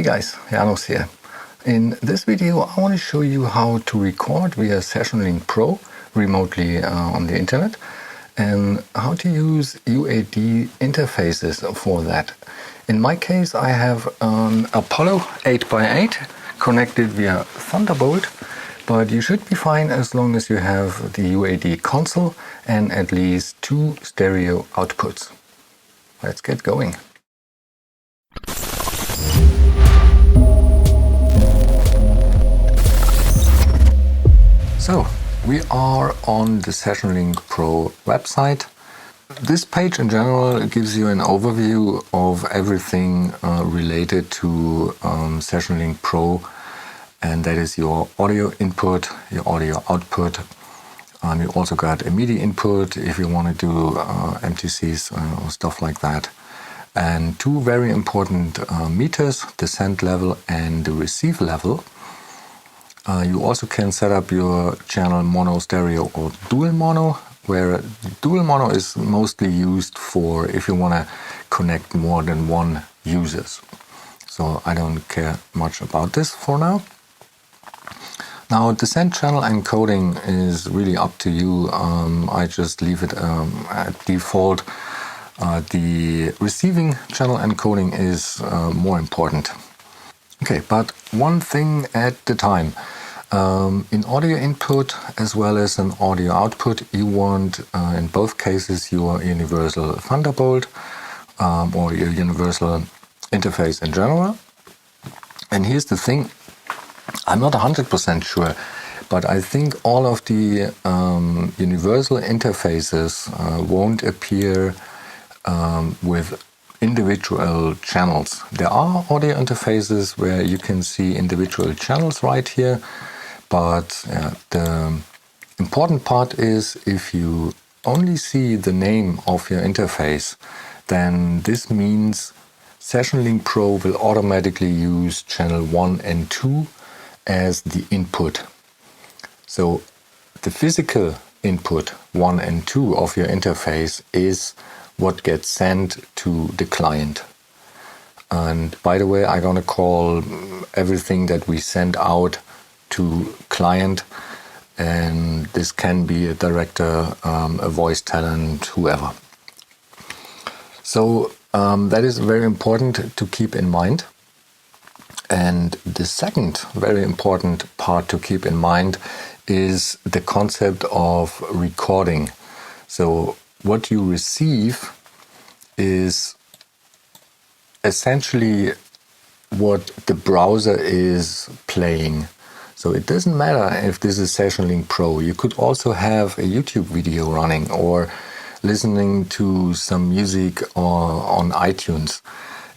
guys, Janos here. In this video I want to show you how to record via SessionLink Pro remotely on the internet and how to use UAD interfaces for that. In my case I have an Apollo 8x8 connected via Thunderbolt, but you should be fine as long as you have the UAD console and at least 2 stereo outputs. Let's get going. So, we are on the SessionLink Pro website. This page in general gives you an overview of everything related to SessionLink Pro, and that is your audio input, your audio output. You also got a MIDI input if you want to do MTCs or stuff like that. And 2 very important meters, the send level and the receive level. You also can set up your channel mono, stereo or dual mono, where dual mono is mostly used for if you want to connect more than 1 users. So I don't care much about this for now. Now the send channel encoding is really up to you. I just leave it at default. The receiving channel encoding is more important. Okay, but one thing at a time. In audio input as well as an audio output, you want in both cases your universal Thunderbolt or your universal interface in general. And here's the thing, I'm not 100% sure, but I think all of the universal interfaces won't appear with individual channels. There are audio interfaces where you can see individual channels right here, but the important part is if you only see the name of your interface, then this means SessionLink Pro will automatically use channel 1 and 2 as the input. So the physical input 1 and 2 of your interface is what gets sent to the client. And by the way, I'm gonna call everything that we send out to client, and this can be a director, a voice talent, whoever. So that is very important to keep in mind. And the second very important part to keep in mind is the concept of recording. So what you receive is essentially what the browser is playing. So it doesn't matter if this is SessionLink Pro. You could also have a YouTube video running or listening to some music on iTunes.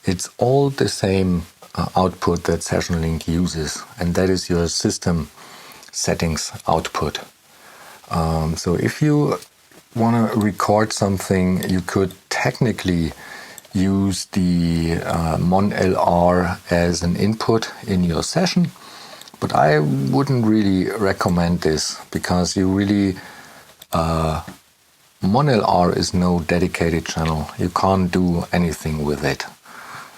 It's all the same output that SessionLink uses, and that is your system settings output. So if you want to record something, you could technically use the Mon-LR as an input in your session, but I wouldn't really recommend this because you really Mon-LR is no dedicated channel. You can't do anything with it.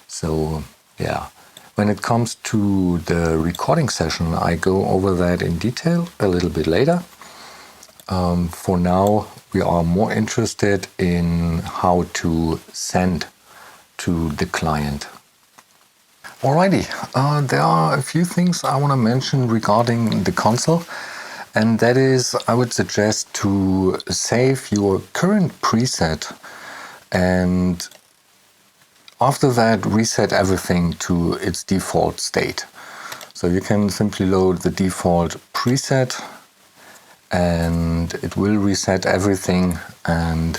So yeah, when it comes to the recording session, I go over that in detail a little bit later. For now, we are more interested in how to send to the client. Alrighty, there are a few things I want to mention regarding the console, and that is I would suggest to save your current preset and after that reset everything to its default state. So you can simply load the default preset and it will reset everything. And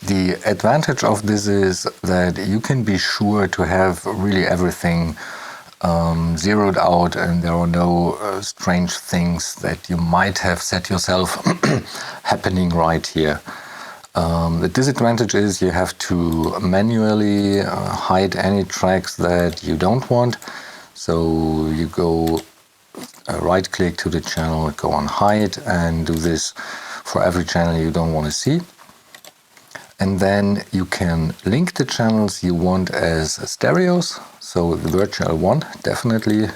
the advantage of this is that you can be sure to have really everything zeroed out and there are no strange things that you might have set yourself happening right here. The disadvantage is you have to manually hide any tracks that you don't want. So you go right click to the channel, go on hide and do this for every channel you don't want to see. And then you can link the channels you want as stereos. So the virtual 1 definitely,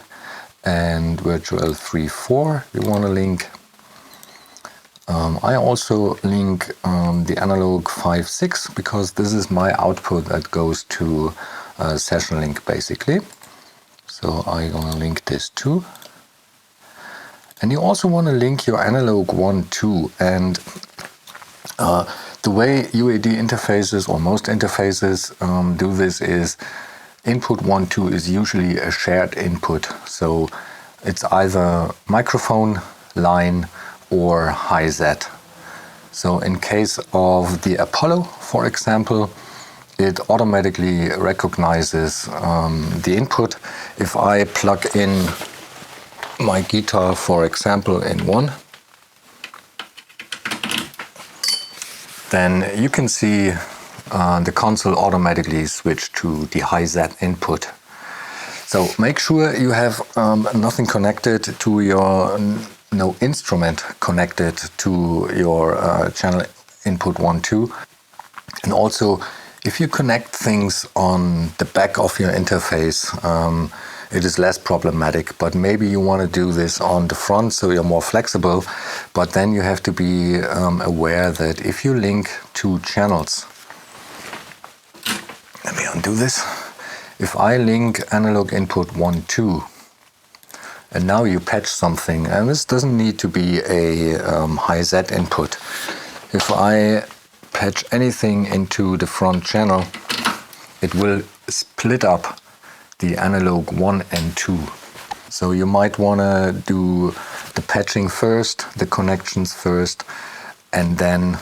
and virtual 3, 4 you want to link. I also link the analog 5, 6 because this is my output that goes to SessionLink basically. So I'm going to link this too. And you also want to link your analog 1, 2, and the way UAD interfaces or most interfaces do this is input 1, 2 is usually a shared input. So it's either microphone line or high Z. So in case of the Apollo, for example, it automatically recognizes the input. If I plug in my guitar, for example, in 1, then you can see the console automatically switch to the high Z input. So make sure you have nothing connected to your, no instrument connected to your channel input 1, 2. And also, if you connect things on the back of your interface, it is less problematic, but maybe you want to do this on the front so you're more flexible. But then you have to be aware that if you link two channels, let me undo this. If I link analog input 1, 2, and now you patch something, and this doesn't need to be a high Z input. If I patch anything into the front channel, it will split up the analog 1 and 2. So you might want to do the patching first, the connections first, and then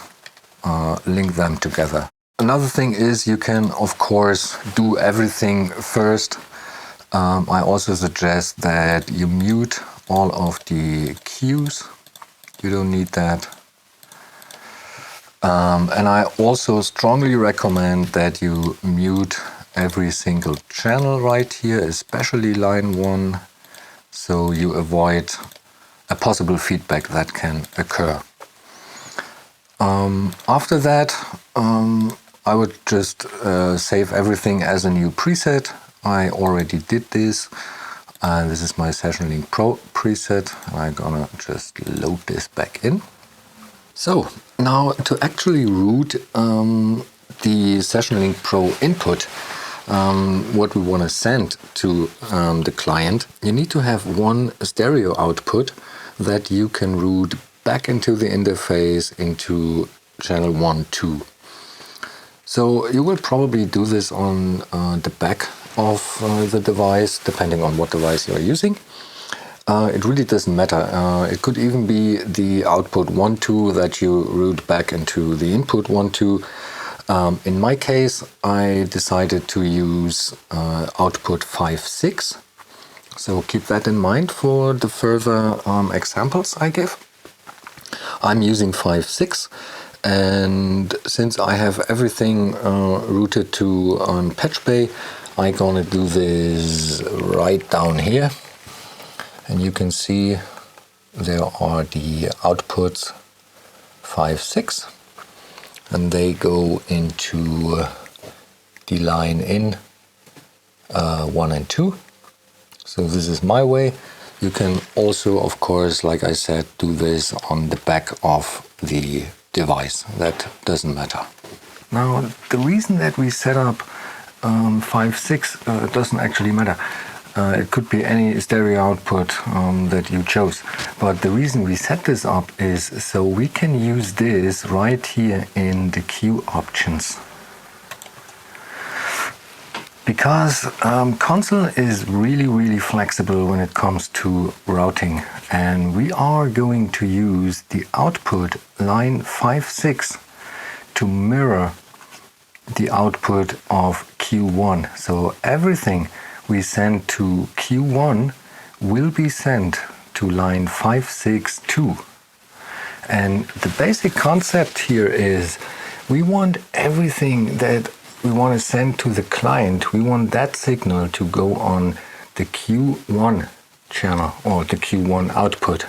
link them together. Another thing is you can, of course, do everything first. I also suggest that you mute all of the cues. You don't need that. And I also strongly recommend that you mute every single channel right here, especially line 1, so you avoid a possible feedback that can occur. After that, I would just save everything as a new preset. I already did this. This is my SessionLink Pro preset. I'm gonna just load this back in. So now to actually route the SessionLink Pro input, what we want to send to the client, you need to have one stereo output that you can route back into the interface into channel 1, 2. So you will probably do this on the back of the device, depending on what device you're using. It really doesn't matter. It could even be the output 1, 2 that you route back into the input 1, 2. In my case, I decided to use output 5, 6. So keep that in mind for the further examples I give. I'm using 5, 6. And since I have everything routed to Patch Bay, I'm gonna do this right down here. And you can see there are the outputs 5, 6, and they go into the line in 1 and 2. So this is my way. You can also, of course, like I said, do this on the back of the device. That doesn't matter. Now, the reason that we set up 5, 6 doesn't actually matter. It could be any stereo output that you chose. But the reason we set this up is so we can use this right here in the cue options. Because console is really flexible when it comes to routing, and we are going to use the output line 5, 6 to mirror the output of Q1. So everything we send to Q1 will be sent to line 5, 6, 2. And the basic concept here is we want everything that we want to send to the client, we want that signal to go on the Q1 channel or the Q1 output.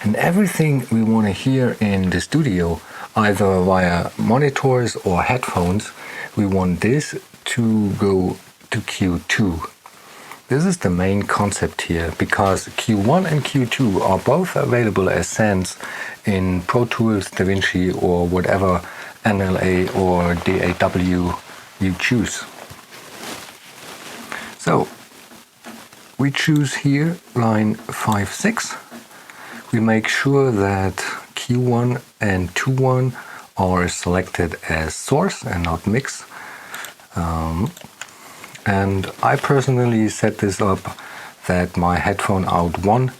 And everything we want to hear in the studio, either via monitors or headphones, we want this to go to Q2. this is the main concept here, because Q1 and Q2 are both available as sends in Pro Tools, DaVinci, or whatever NLA or DAW you choose. So we choose here line 5/6. We make sure that Q1 and 2/1 are selected as source and not mix. And I personally set this up that my headphone out 1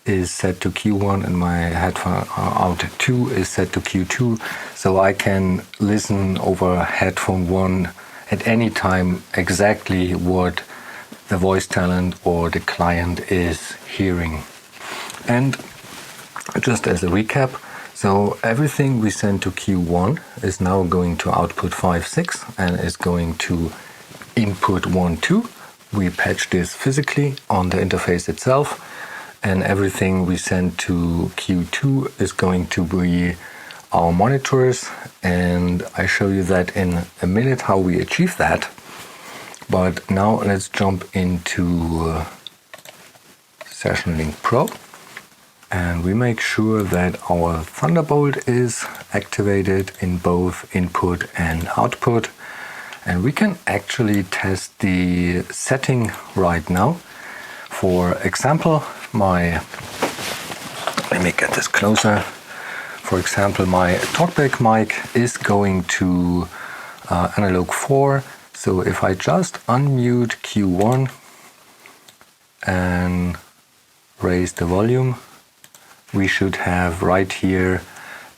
is set to Q1 and my headphone out 2 is set to Q2, so I can listen over headphone 1 at any time exactly what the voice talent or the client is hearing. And just as a recap, so everything we send to Q1 is now going to output 5/6 and is going to input 1/2. We patch this physically on the interface itself, and everything we send to Q2 is going to be our monitors, and I show you that in a minute how we achieve that. But now let's jump into SessionLink Pro, and we make sure that our Thunderbolt is activated in both input and output. And we can actually test the setting right now. For example, let me get this closer. For example, my talkback mic is going to analog 4. So if I just unmute Q1 and raise the volume, we should have right here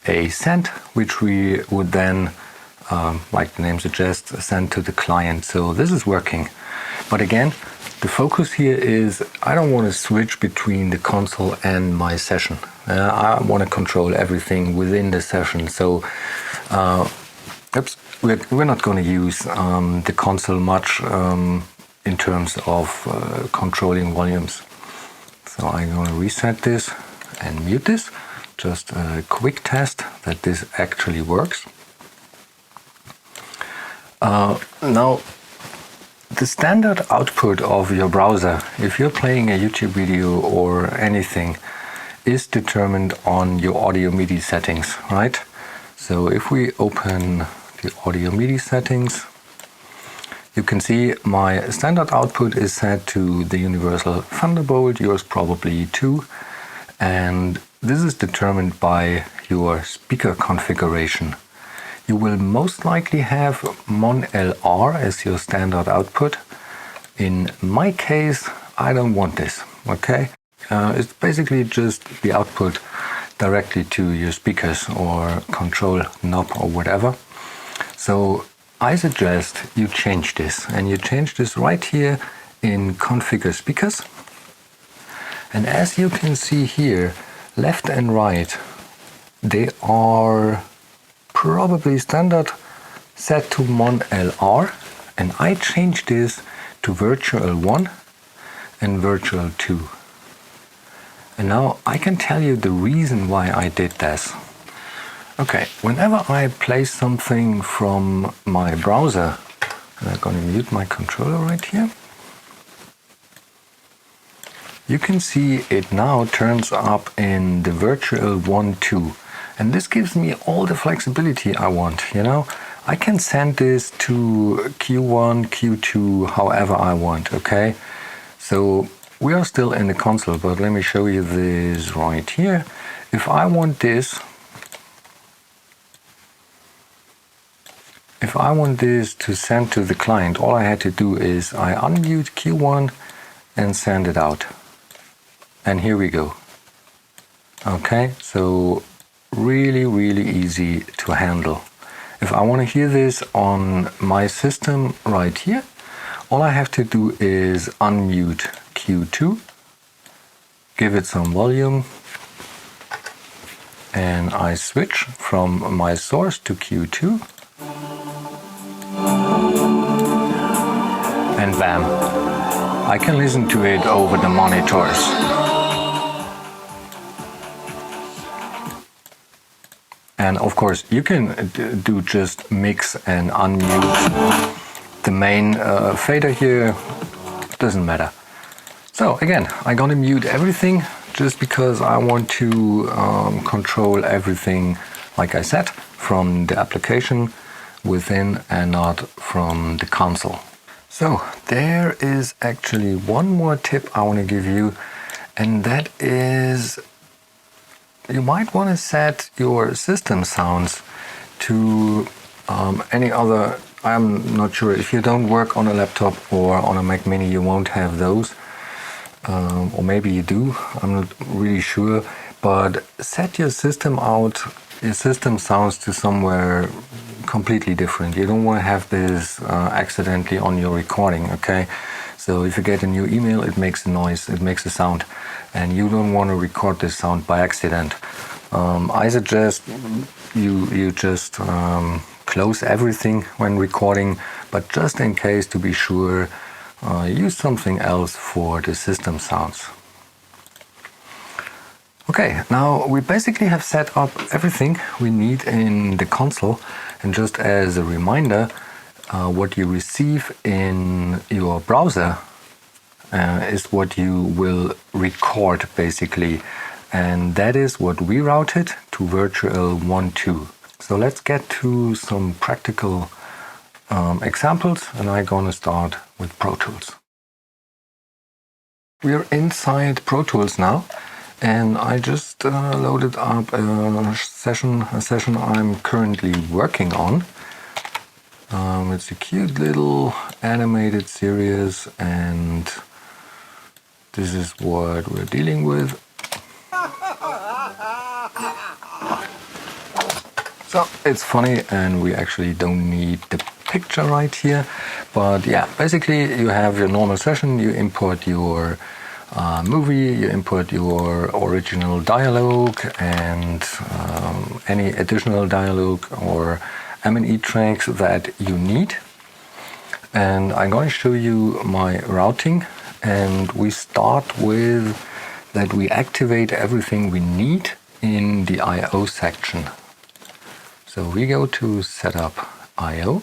a send, which we would then like the name suggests, send to the client. So this is working. But again, the focus here is I don't want to switch between the console and my session. I want to control everything within the session. So we're not going to use the console much in terms of controlling volumes. So I'm going to reset this and mute this. Just a quick test that this actually works. Now, the standard output of your browser, if you're playing a YouTube video or anything, is determined on your Audio-MIDI settings, right? So if we open the Audio-MIDI settings, you can see my standard output is set to the universal Thunderbolt, yours probably too, and this is determined by your speaker configuration. You will most likely have Mon-LR as your standard output. In my case, I don't want this, okay? It's basically just the output directly to your speakers or control knob or whatever. So I suggest you change this, and you change this right here in Configure Speakers. And as you can see here, left and right, they are probably standard set to Mon-LR, and I changed this to Virtual 1 and Virtual 2. And now I can tell you the reason why I did this. Okay, whenever I play something from my browser, and I'm going to mute my controller right here, you can see it now turns up in the Virtual 1-2. And this gives me all the flexibility I want, you know? I can send this to Q1, Q2, however I want, okay? So we are still in the console, but let me show you this right here. If I want this, to send to the client, all I had to do is I unmute Q1 and send it out. And here we go. Okay, so really easy to handle. If I want to hear this on my system right here, all I have to do is unmute Q2, give it some volume, and I switch from my source to Q2, and bam, I can listen to it over the monitors. And of course, you can do just mix and unmute the main fader here, doesn't matter. So again, I'm gonna mute everything just because I want to control everything, like I said, from the application within and not from the console. So there is actually one more tip I want to give you, and that is you might want to set your system sounds to any other. I'm not sure if you don't work on a laptop or on a Mac Mini, you won't have those. Or maybe you do, I'm not really sure, but set your system sounds to somewhere completely different. You don't want to have this accidentally on your recording, okay? So if you get a new email, it makes a noise, it makes a sound, and you don't want to record this sound by accident. I suggest you just close everything when recording, but just in case, to be sure, use something else for the system sounds. Okay, now we basically have set up everything we need in the console, and just as a reminder, what you receive in your browser is what you will record basically, and that is what we routed to virtual 1.2. So let's get to some practical examples, and I'm gonna start with Pro Tools. We're inside Pro Tools now, and I just loaded up a session I'm currently working on. It's a cute little animated series, and this is what we're dealing with. So it's funny, and we actually don't need the picture right here, but yeah, basically you have your normal session, you import your movie, you import your original dialogue and any additional dialogue or M&E tracks that you need. And I'm going to show you my routing, and we start with that we activate everything we need in the I/O section. So we go to Setup I/O,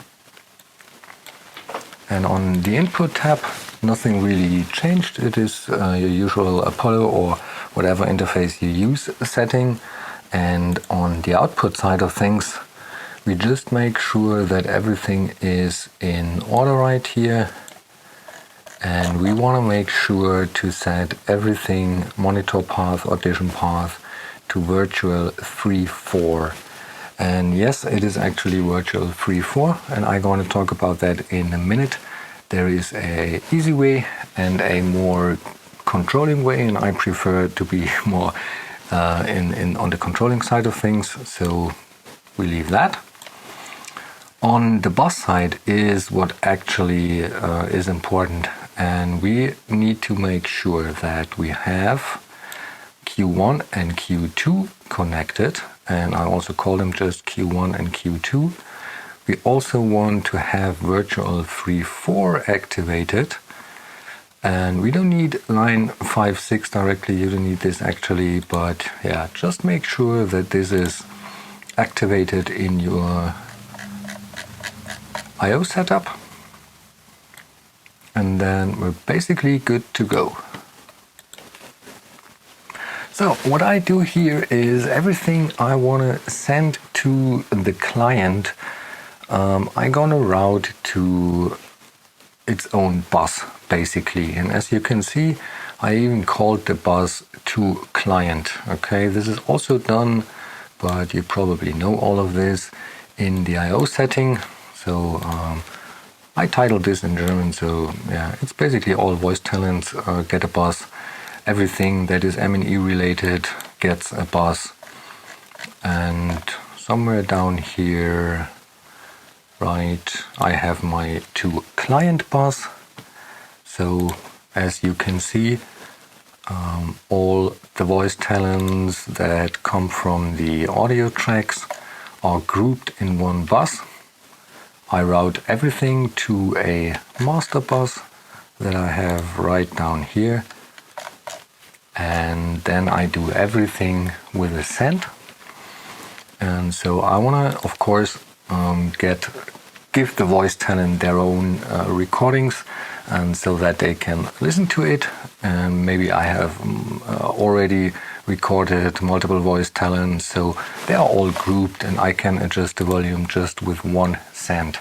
and on the Input tab, nothing really changed. It is your usual Apollo or whatever interface you use setting. And on the output side of things, we just make sure that everything is in order right here. And we want to make sure to set everything, monitor path, audition path, to virtual 3.4. And yes, it is actually virtual 3.4, and I'm going to talk about that in a minute. There is a easy way and a more controlling way, and I prefer to be more on the controlling side of things, so we leave that. On the bus side is what actually is important, and we need to make sure that we have Q1 and Q2 connected, and I also call them just Q1 and Q2. We also want to have virtual 3.4 activated, and we don't need line 5.6 directly, you don't need this actually, but yeah, just make sure that this is activated in your I/O setup, and then we're basically good to go. So what I do here is everything I want to send to the client, I'm gonna route to its own bus basically. And as you can see, I even called the bus to client. Okay, this is also done, but you probably know all of this in the I/O setting. So I titled this in German, so yeah, it's basically all voice talents get a bus. Everything that is M&E related gets a bus. And somewhere down here, right, I have my to client bus. So as you can see, all the voice talents that come from the audio tracks are grouped in one bus. I route everything to a master bus that I have right down here. And then I do everything with a send. And so I want to, of course, get give the voice talent their own recordings, and so that they can listen to it. And maybe I have already recorded multiple voice talents, so they are all grouped and I can adjust the volume just with one send.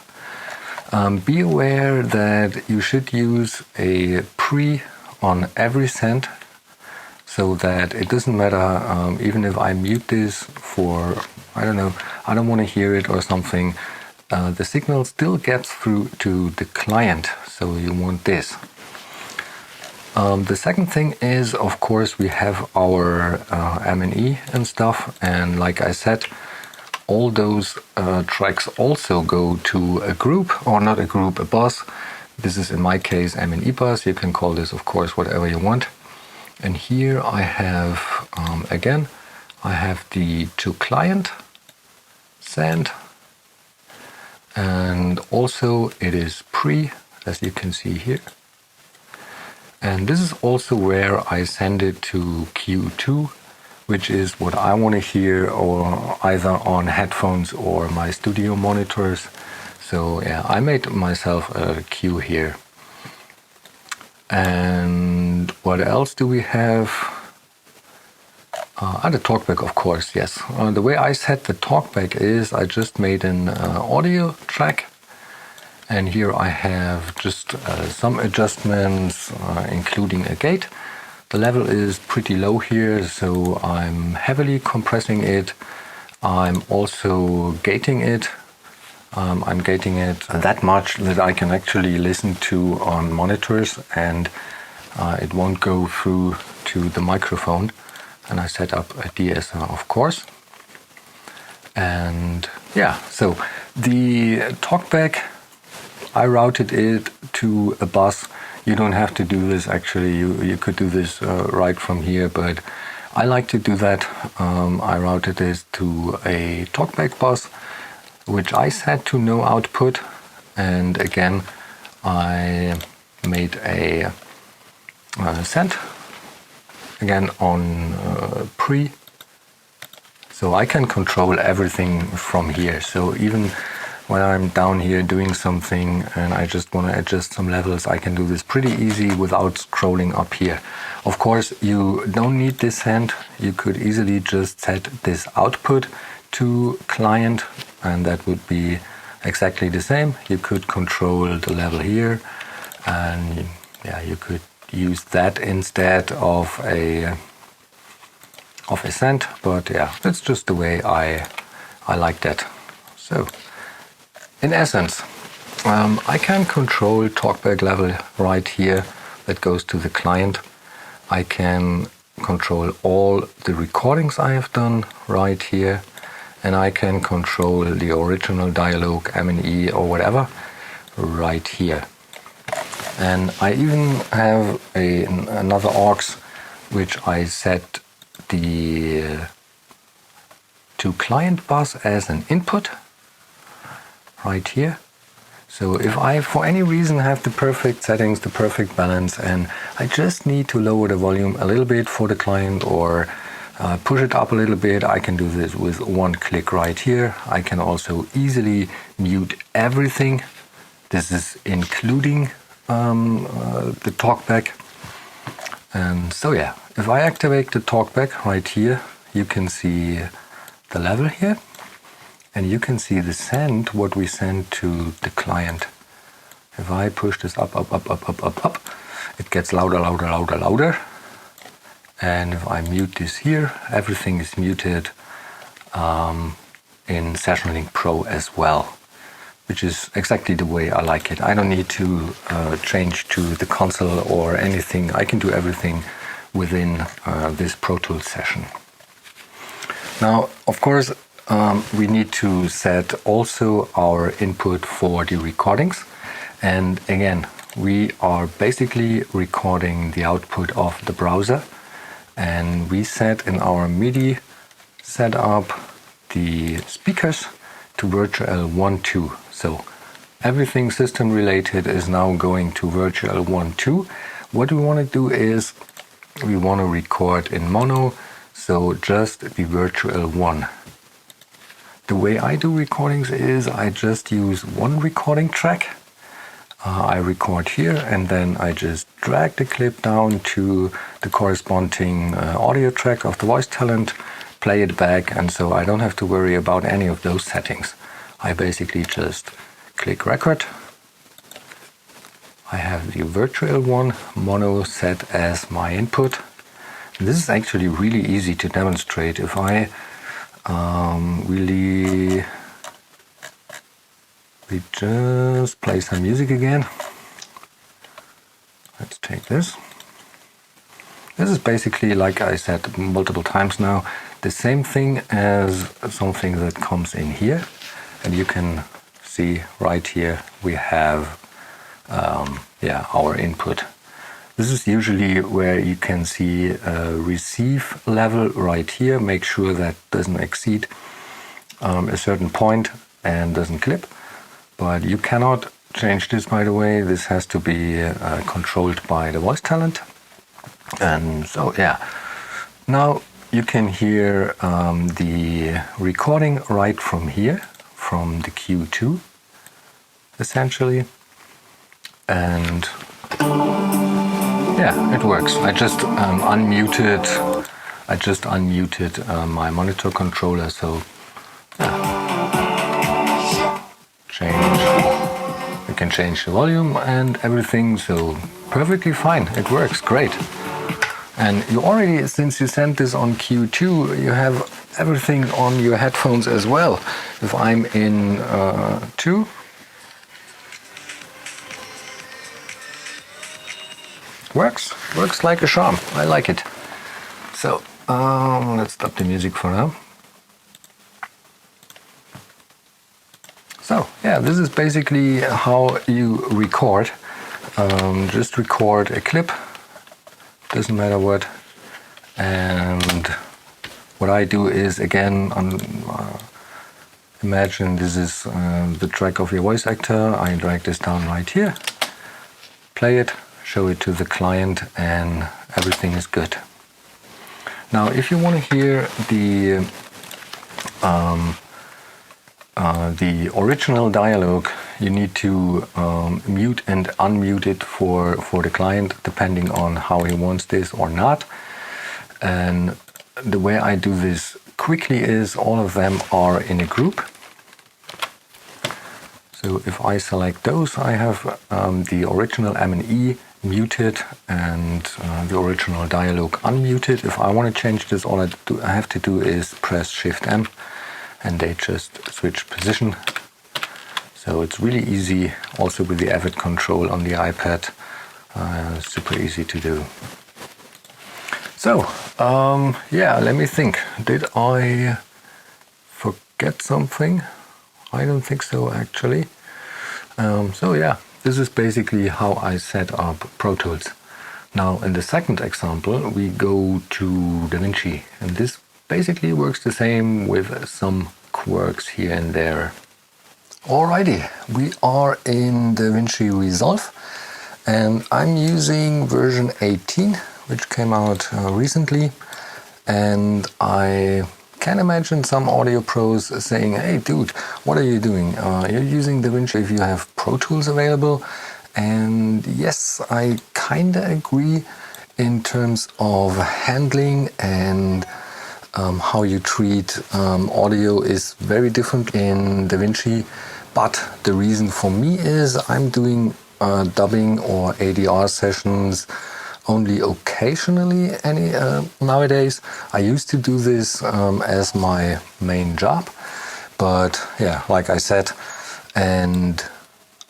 Be aware that you should use a pre on every send, so that it doesn't matter, even if I mute this for, I don't know, I don't want to hear it or something, the signal still gets through to the client, so you want this. The second thing is, of course, we have our M&E and stuff, and like I said, all those tracks also go to a group, or not a group, a bus. This is in my case M&E bus. You can call this, of course, whatever you want. And here I have, again, I have the to client send, and also it is pre, as you can see here. And this is also where I send it to Q2, which is what I want to hear, or either on headphones or my studio monitors. So yeah, I made myself a cue here. And what else do we have? The talkback, of course, yes. The way I set the talkback is I just made an audio track. And here I have just some adjustments, including a gate. The level is pretty low here, so I'm heavily compressing it. I'm also gating it. I'm gating it that much that I can actually listen to on monitors, and it won't go through to the microphone. And I set up a DSR, of course. And yeah, so the talkback, I routed it to a bus. You don't have to do this actually, you could do this right from here, but I like to do that. I routed this to a talkback bus, which I set to no output, and again I made a send again on pre, so I can control everything from here. So even when I'm down here doing something and I just want to adjust some levels, I can do this pretty easy without scrolling up here. Of course, you don't need this send. You could easily just set this output to client, and that would be exactly the same. You could control the level here, and yeah, you could use that instead of a send. But yeah, that's just the way I like that. So in essence, I can control talkback level right here that goes to the client. I can control all the recordings I have done right here, and I can control the original dialogue, M&E or whatever right here. And I even have another aux which I set the to client bus as an input right here. So if I for any reason have the perfect settings, the perfect balance, and I just need to lower the volume a little bit for the client or push it up a little bit, I can do this with one click right here. I can also easily mute everything. This is including the talkback. And so yeah, if I activate the talkback right here, you can see the level here. And you can see the send, what we send to the client. If I push this up, it gets louder, louder, louder, louder. And if I mute this here, everything is muted in SessionLink Pro as well, which is exactly the way I like it. I don't need to change to the console or anything. I can do everything within this Pro Tools session. Now, of course, we need to set also our input for the recordings. And again, we are basically recording the output of the browser. And we set in our MIDI setup the speakers to virtual 1.2. So everything system related is now going to virtual 1.2. What we want to do is we want to record in mono, so just the virtual 1. The way I do recordings is I just use one recording track. I record here and then I just drag the clip down to the corresponding audio track of the voice talent, play it back, and so I don't have to worry about any of those settings. I basically just click record. I have the virtual one, mono, set as my input. And this is actually really easy to demonstrate. If I we just play some music again. Let's take this. This is basically, like I said multiple times now, the same thing as something that comes in here. And you can see right here we have our input. This is usually where you can see a receive level right here. Make sure that doesn't exceed a certain point and doesn't clip. But you cannot change this, by the way. This has to be controlled by the voice talent. And so, yeah. Now you can hear the recording right from here, from the Q2, essentially. And yeah, it works. I just unmuted my monitor controller, so yeah. You can change the volume and everything, so perfectly fine. It works great. And you already, since you sent this on Q2, you have everything on your headphones as well. If I'm in 2, works like a charm. I like it. So let's stop the music for now. So yeah, this is basically how you record. Just record a clip, doesn't matter what. And what I do is, again, imagine this is the track of your voice actor. I drag this down right here, play it, show it to the client, and everything is good. Now, if you want to hear the original dialogue, you need to mute and unmute it for the client, depending on how he wants this or not. And the way I do this quickly is all of them are in a group. So if I select those, I have the original M&E muted and the original dialogue unmuted. If I want to change this, all I have to do is press Shift-M and they just switch position. So it's really easy, also with the Avid control on the iPad, super easy to do. So, yeah, let me think. Did I forget something? I don't think so, actually. So yeah, this is basically how I set up Pro Tools. Now, in the second example, we go to DaVinci, and this basically works the same with some quirks here and there. Alrighty, we are in DaVinci Resolve, and I'm using version 18, which came out recently, and I can imagine some audio pros saying, hey dude, what are you doing? You're using DaVinci if you have Pro Tools available. And yes, I kinda agree in terms of handling and how you treat audio is very different in DaVinci. But the reason for me is I'm doing dubbing or ADR sessions only occasionally nowadays. I used to do this as my main job, but yeah, like I said, and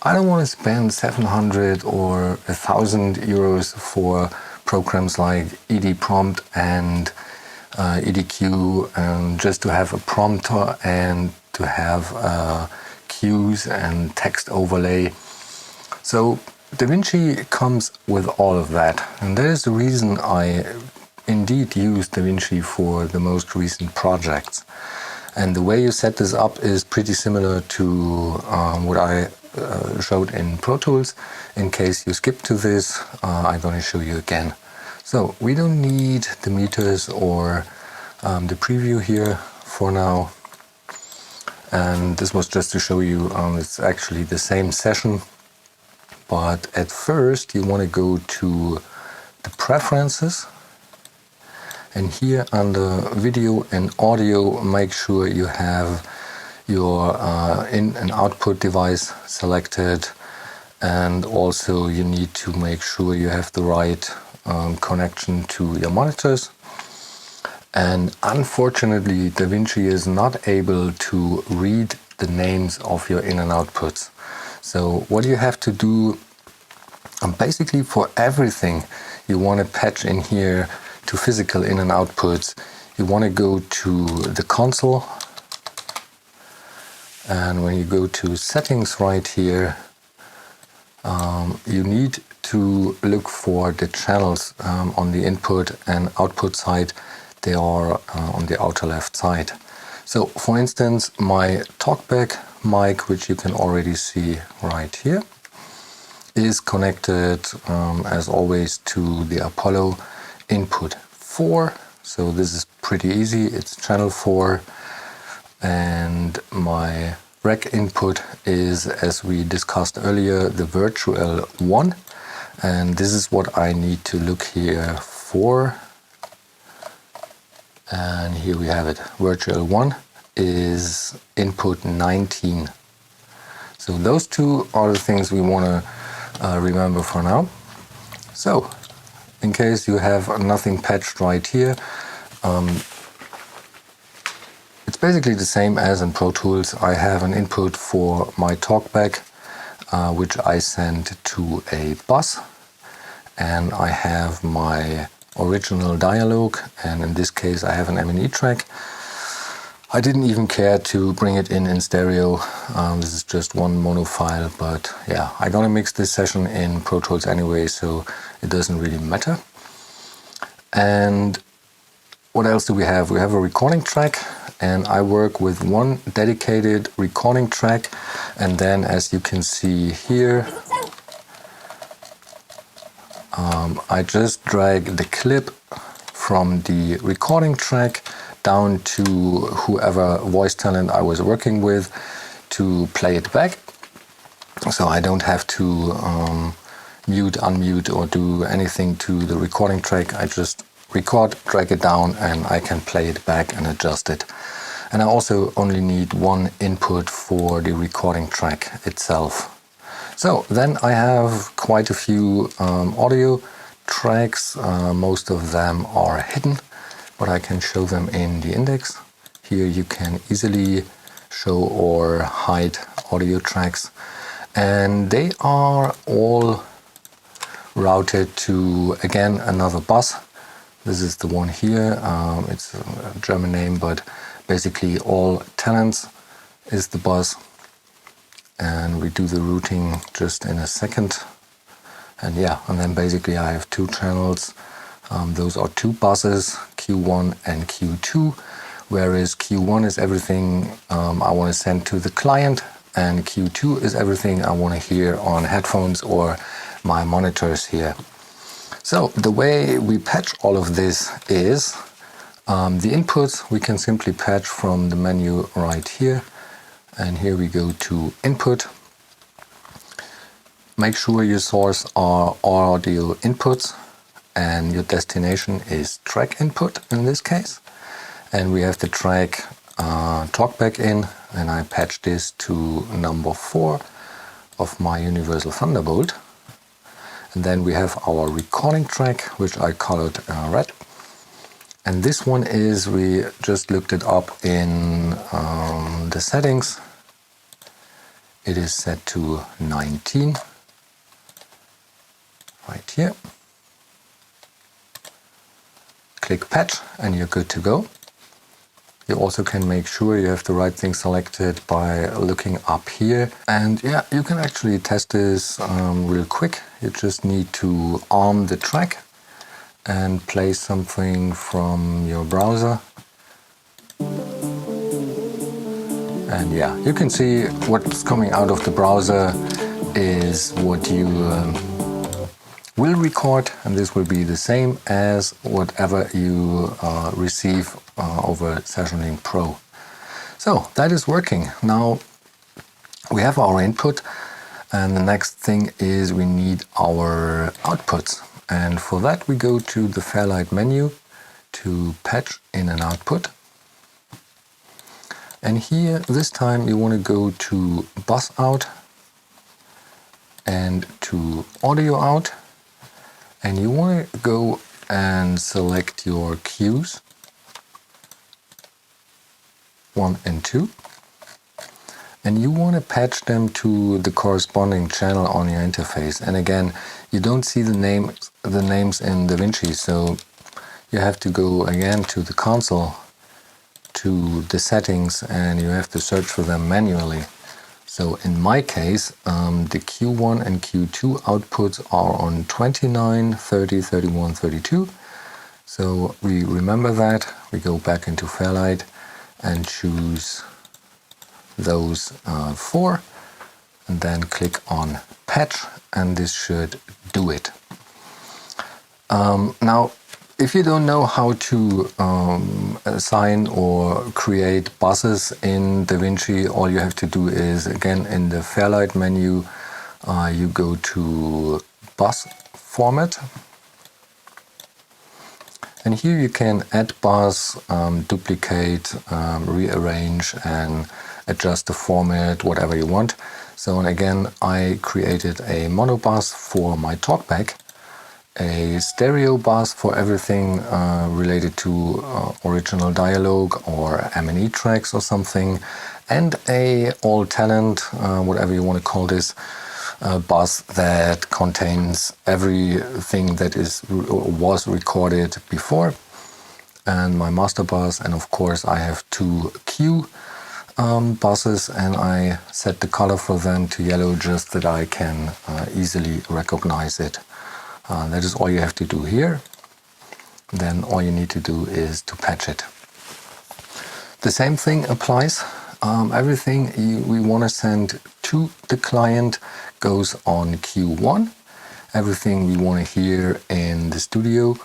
I don't want to spend 700 or 1,000 euros for programs like ED-Prompt and EDQ, just to have a prompter and to have cues and text overlay. So DaVinci comes with all of that, and that is the reason I indeed use DaVinci for the most recent projects. And the way you set this up is pretty similar to what I showed in Pro Tools. In case you skip to this, I'm going to show you again. So we don't need the meters or the preview here for now. And this was just to show you it's actually the same session, but at first you want to go to the preferences, and here under video and audio, make sure you have your in and output device selected, and also you need to make sure you have the right connection to your monitors. And unfortunately, DaVinci is not able to read the names of your in and outputs. So what you have to do, basically for everything you want to patch in here to physical in and outputs, you want to go to the console, and when you go to settings right here, you need to look for the channels on the input and output side. They are on the outer left side. So for instance, my talkback mic, which you can already see right here, is connected as always to the Apollo input 4. So this is pretty easy, it's channel 4. And my rec input is, as we discussed earlier, the virtual 1. And this is what I need to look here for. And here we have it. Virtual 1 is input 19. So those two are the things we want to remember for now. So in case you have nothing patched right here, it's basically the same as in Pro Tools. I have an input for my talkback, which I send to a bus, and I have my original dialogue, and in this case I have an M&E track. I didn't even care to bring it in stereo. This is just one mono file, but yeah, I'm gonna mix this session in Pro Tools anyway, so it doesn't really matter. And what else do we have? We have a recording track, and I work with one dedicated recording track, and then as you can see here, I just drag the clip from the recording track down to whoever voice talent I was working with to play it back. So I don't have to mute, unmute or do anything to the recording track. I just record, drag it down, and I can play it back and adjust it. And I also only need one input for the recording track itself. So then I have quite a few audio tracks. Most of them are hidden, but I can show them in the index. Here you can easily show or hide audio tracks, and they are all routed to, again, another bus. This is the one here. It's a German name, but basically all talents is the bus. And we do the routing just in a second. And yeah, and then basically I have two channels. Those are two buses, Q1 and Q2, whereas Q1 is everything I want to send to the client, and Q2 is everything I want to hear on headphones or my monitors here. So the way we patch all of this is the inputs we can simply patch from the menu right here. And here we go to input. Make sure your source are audio inputs and your destination is track input in this case. And we have the track talkback in, and I patch this to number 4 of my Universal Thunderbolt. And then we have our recording track, which I colored red. And this one is, we just looked it up in the settings. It is set to 19, right here. Click patch and you're good to go. You also can make sure you have the right thing selected by looking up here. And yeah, you can actually test this real quick. You just need to arm the track and play something from your browser. And yeah, you can see what's coming out of the browser is what you will record, and this will be the same as whatever you receive over SessionLink Pro. So that is working. Now we have our input, and the next thing is we need our outputs. And for that we go to the Fairlight menu to patch in an output. And here this time you want to go to bus out and to audio out, and you want to go and select your cues 1 and 2, and you want to patch them to the corresponding channel on your interface. And again, you don't see the names in DaVinci, so you have to go again to the console, to the settings, and you have to search for them manually. So in my case, the Q1 and Q2 outputs are on 29, 30, 31, 32. So we remember that. We go back into Fairlight and choose those 4, and then click on patch, and this should do it. Now, if you don't know how to assign or create buses in DaVinci, all you have to do is, again, in the Fairlight menu, you go to bus format. And here you can add bus, duplicate, rearrange, and adjust the format, whatever you want. So again, I created a mono bus for my talkback, a stereo bus for everything related to original dialogue or M&E tracks or something, and a all talent, whatever you want to call this, bus that contains everything that was recorded before, and my master bus. And of course I have 2 cue buses, and I set the color for them to yellow just that I can easily recognize it. That is all you have to do here. Then all you need to do is to patch it. The same thing applies. Everything we want to send to the client goes on Q1. Everything we want to hear in the studio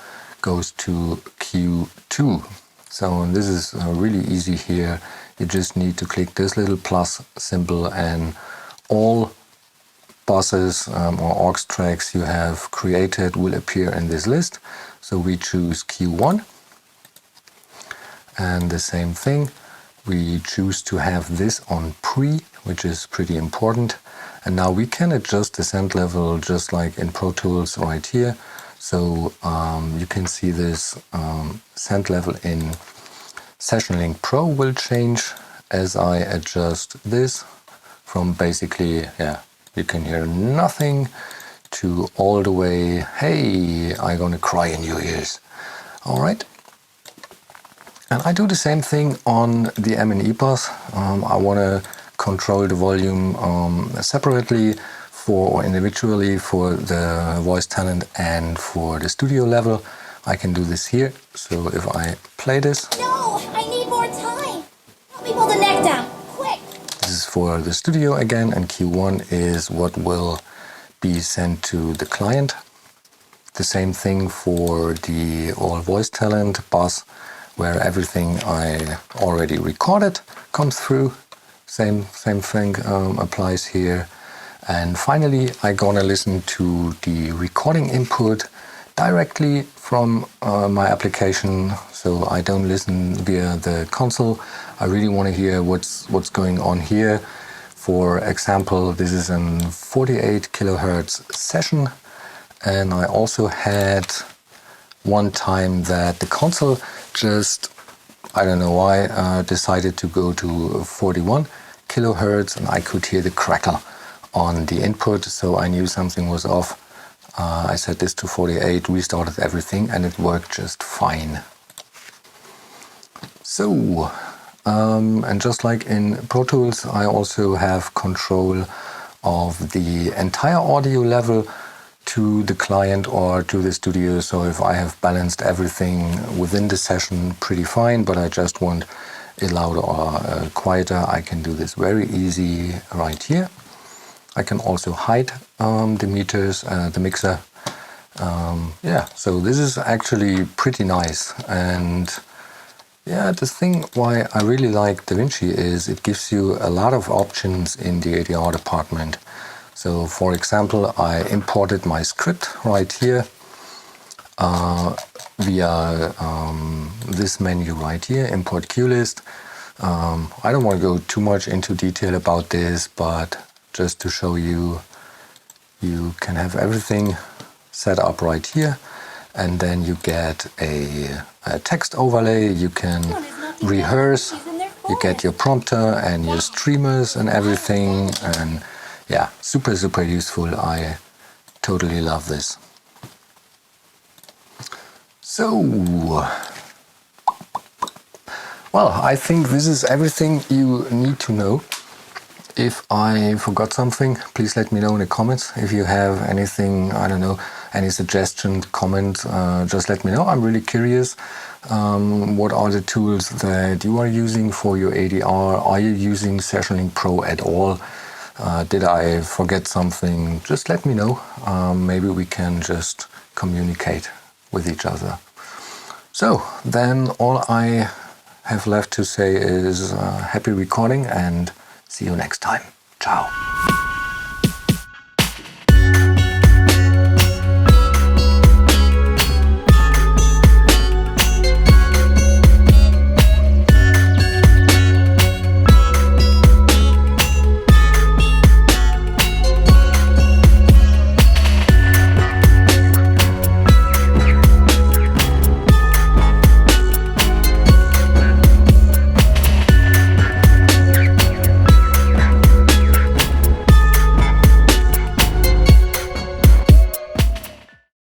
goes to Q2. So this is really easy here. You just need to click this little plus symbol, and all buses or aux tracks you have created will appear in this list. So we choose Q1, and the same thing, we choose to have this on pre, which is pretty important. And now we can adjust the send level just like in Pro Tools right here. So you can see this send level in SessionLink Pro will change as I adjust this from basically, you can hear nothing, to all the way, hey, I'm gonna cry in your ears. All right. And I do the same thing on the M&E bus. I want to control the volume separately or individually for the voice talent and for the studio level. I can do this here. So if I play this. No, I need more time. Help me pull the neck down, quick. This is for the studio again, and Q1 is what will be sent to the client. The same thing for the all voice talent bus, where everything I already recorded comes through. Same thing applies here. And finally, I'm gonna listen to the recording input directly from my application, so I don't listen via the console. I really want to hear what's going on here. For example, this is a 48 kilohertz session, and I also had one time that the console just, I don't know why, decided to go to 41 kilohertz, and I could hear the crackle on the input, so I knew something was off. I set this to 48, restarted everything, and it worked just fine. So, and just like in Pro Tools, I also have control of the entire audio level to the client or to the studio. So if I have balanced everything within the session pretty fine, but I just want it louder or quieter, I can do this very easy right here. I can also hide the meters, the mixer. So this is actually pretty nice. And Yeah, the thing why I really like DaVinci is it gives you a lot of options in the ADR department. So for example, I imported my script right here via this menu right here, import cue list. I don't want to go too much into detail about this, but just to show you, you can have everything set up right here, and then you get a text overlay. You can rehearse, you get your prompter and your streamers and everything, and yeah, super useful. I totally love this. So, well, I think this is everything you need to know. If I forgot something, please let me know in the comments. If you have anything, I don't know, any suggestion, comment, just let me know. I'm really curious. What are the tools that you are using for your ADR? Are you using SessionLink Pro at all? Did I forget something? Just let me know. Maybe we can just communicate with each other. So then all I have left to say is happy recording and see you next time. Ciao.